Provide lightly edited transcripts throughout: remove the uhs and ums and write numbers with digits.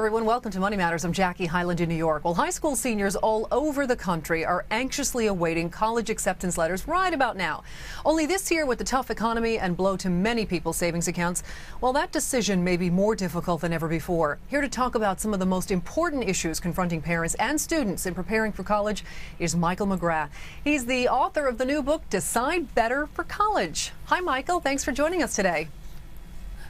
everyone. Welcome to Money Matters. I'm Jackie Highland in New York. Well, high school seniors all over the country are anxiously awaiting college acceptance letters right about now. Only this year, with the tough economy and blow to many people's savings accounts, well, that decision may be more difficult than ever before. Here to talk about some of the most important issues confronting parents and students in preparing for college is Michael McGrath. He's the author of the new book, Decide Better for College. Hi, Michael. Thanks for joining us today.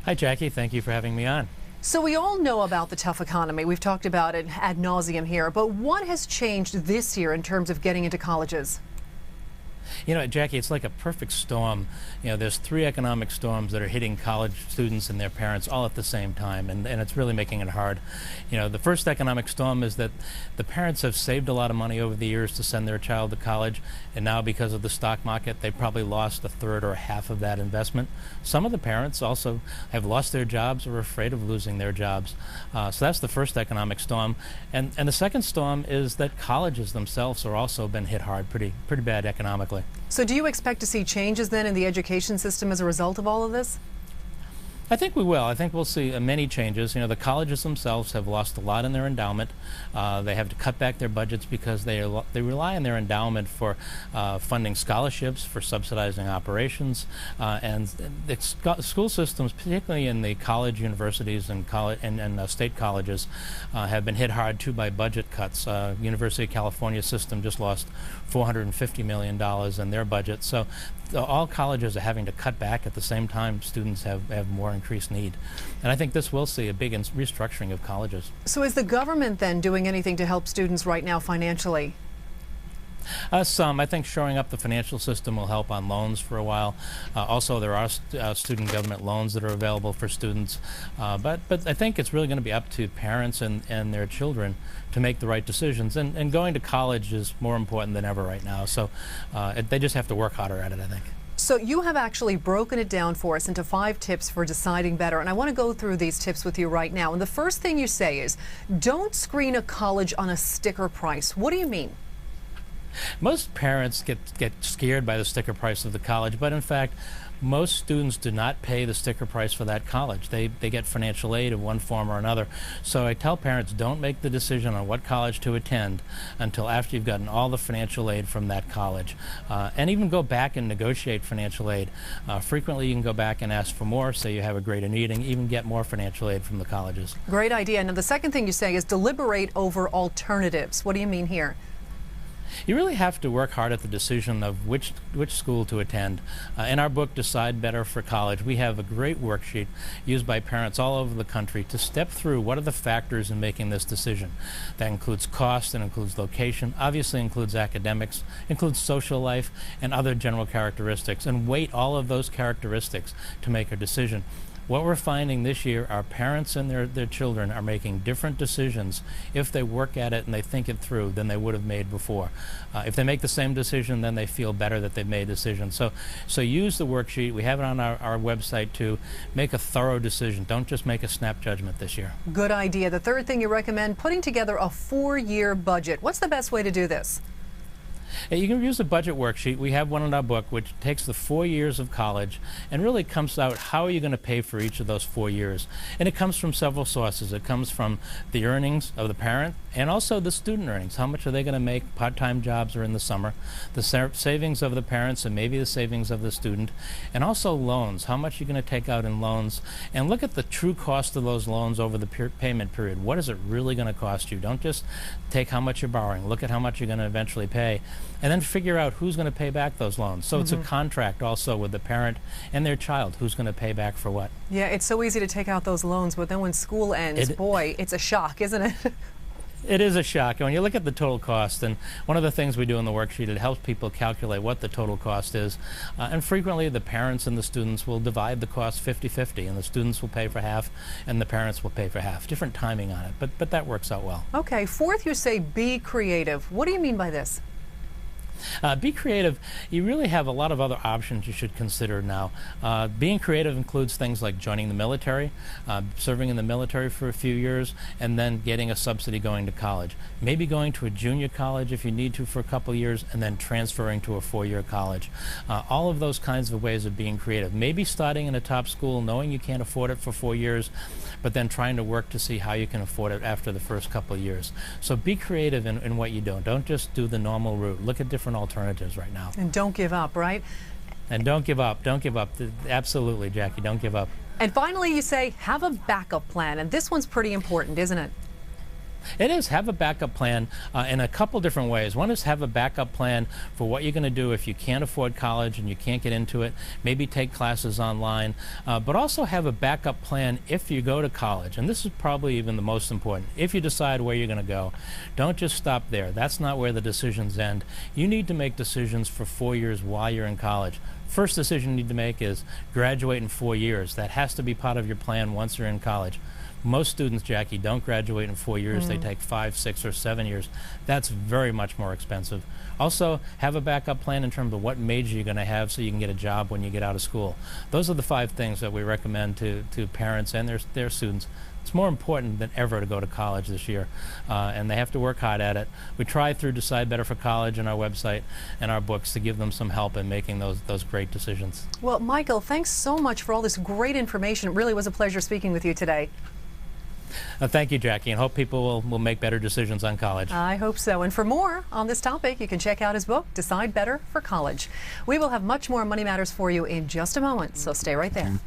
Hi, Jackie. Thank you for having me on. So we all know about the tough economy. We've talked about it ad nauseum here. But what has changed this year in terms of getting into colleges? You know, Jackie, it's like a perfect storm. You know, there's three economic storms that are hitting college students and their parents all at the same time, and it's really making it hard. You know, the first economic storm is that the parents have saved a lot of money over the years to send their child to college, and now because of the stock market, they probably lost a third or a half of that investment. Some of the parents also have lost their jobs or are afraid of losing their jobs. So that's the first economic storm. And the second storm is that colleges themselves are also been hit hard, pretty bad economically. So do you expect to see changes then in the education system as a result of all of this? I think we will. I think we'll see many changes. You know, the colleges themselves have lost a lot in their endowment. They have to cut back their budgets because they rely on their endowment for funding scholarships, for subsidizing operations, and the school systems, particularly in the college universities and state colleges, have been hit hard too by budget cuts. University of California system just lost $450 million in their budget. So all colleges are having to cut back at the same time students have more increased need. And I think this will see a big restructuring of colleges. So is the government then doing anything to help students right now financially? Some. I think shoring up the financial system will help on loans for a while. Also, there are student government loans that are available for students. But I think it's really going to be up to parents and their children to make the right decisions. And going to college is more important than ever right now. So they just have to work harder at it, I think. So you have actually broken it down for us into 5 tips for deciding better. And I want to go through these tips with you right now. And the first thing you say is, don't screen a college on a sticker price. What do you mean? Most parents get scared by the sticker price of the college, but in fact, most students do not pay the sticker price for that college. They get financial aid in one form or another. So I tell parents, don't make the decision on what college to attend until after you've gotten all the financial aid from that college. And even go back and negotiate financial aid. Frequently you can go back and ask for more, say you have a greater need, and even get more financial aid from the colleges. Great idea. Now the second thing you say is deliberate over alternatives. What do you mean here? You really have to work hard at the decision of which school to attend. In our book, Decide Better for College, we have a great worksheet used by parents all over the country to step through what are the factors in making this decision. That includes cost, and includes location, obviously includes academics, includes social life, and other general characteristics, and weight all of those characteristics to make a decision. What we're finding this year, our parents and their children are making different decisions if they work at it and they think it through than they would have made before. If they make the same decision, then they feel better that they've made a decision. So use the worksheet. We have it on our website to make a thorough decision. Don't just make a snap judgment this year. Good idea. The third thing you recommend, putting together a 4-year budget. What's the best way to do this? You can use a budget worksheet. We have one in our book which takes the 4 years of college and really comes out how are you going to pay for each of those 4 years. And it comes from several sources. It comes from the earnings of the parent and also the student earnings. How much are they going to make part-time jobs or in the summer? The savings of the parents and maybe the savings of the student. And also loans. How much are you going to take out in loans? And look at the true cost of those loans over the payment period. What is it really going to cost you? Don't just take how much you're borrowing. Look at how much you're going to eventually pay. And then figure out who's going to pay back those loans. So it's a contract also with the parent and their child, who's going to pay back for what. Yeah, it's so easy to take out those loans, but then when school ends, boy, it's a shock, isn't it? It is a shock. And when you look at the total cost, and one of the things we do in the worksheet, it helps people calculate what the total cost is. And frequently the parents and the students will divide the cost 50-50, and the students will pay for half and the parents will pay for half. Different timing on it, but that works out well. Okay, fourth you say be creative. What do you mean by this? Be creative. You really have a lot of other options you should consider now. Being creative includes things like joining the military, serving in the military for a few years, and then getting a subsidy going to college. Maybe going to a junior college if you need to for a couple of years, and then transferring to a four-year college. All of those kinds of ways of being creative. Maybe starting in a top school, knowing you can't afford it for 4 years, but then trying to work to see how you can afford it after the first couple of years. So be creative in what you do. Don't just do the normal route. Look at different alternatives right now. And don't give up, right? And don't give up. Don't give up. Absolutely, Jackie, don't give up. And finally, you say, have a backup plan. And this one's pretty important, isn't it? It is. Have a backup plan in a couple different ways. One is have a backup plan for what you're going to do if you can't afford college and you can't get into it. Maybe take classes online, but also have a backup plan if you go to college. And this is probably even the most important. If you decide where you're going to go, don't just stop there. That's not where the decisions end. You need to make decisions for 4 years while you're in college. First decision you need to make is graduate in 4 years. That has to be part of your plan once you're in college. Most students, Jackie, don't graduate in 4 years. They take 5, 6, or 7 years. That's very much more expensive. Also, have a backup plan in terms of what major you're going to have so you can get a job when you get out of school. Those are the 5 things that we recommend to parents and their students. It's more important than ever to go to college this year, and they have to work hard at it. We try through Decide Better for College and our website and our books to give them some help in making those great decisions. Well, Michael, thanks so much for all this great information. It really was a pleasure speaking with you today. Thank you, Jackie, and hope people will make better decisions on college. I hope so. And for more on this topic, you can check out his book, Decide Better for College. We will have much more Money Matters for you in just a moment, so stay right there.